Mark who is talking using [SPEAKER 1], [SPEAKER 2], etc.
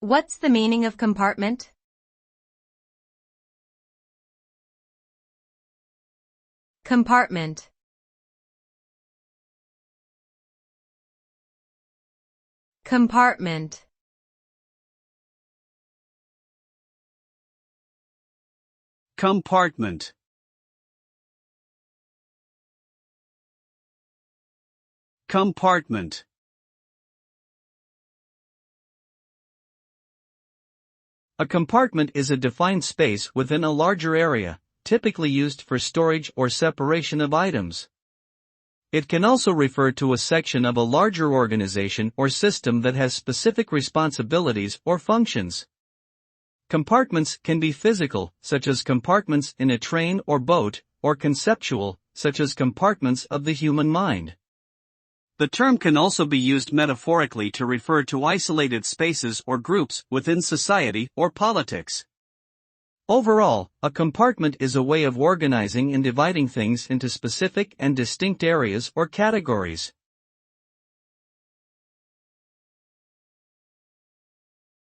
[SPEAKER 1] What's the meaning of compartment? Compartment. Compartment.
[SPEAKER 2] Compartment. Compartment. A compartment is a defined space within a larger area, typically used for storage or separation of items. It can also refer to a section of a larger organization or system that has specific responsibilities or functions. Compartments can be physical, such as compartments in a train or boat, or conceptual, such as compartments of the human mind. The term can also be used metaphorically to refer to isolated spaces or groups within society or politics. Overall, a compartment is a way of organizing and dividing things into specific and distinct areas or categories.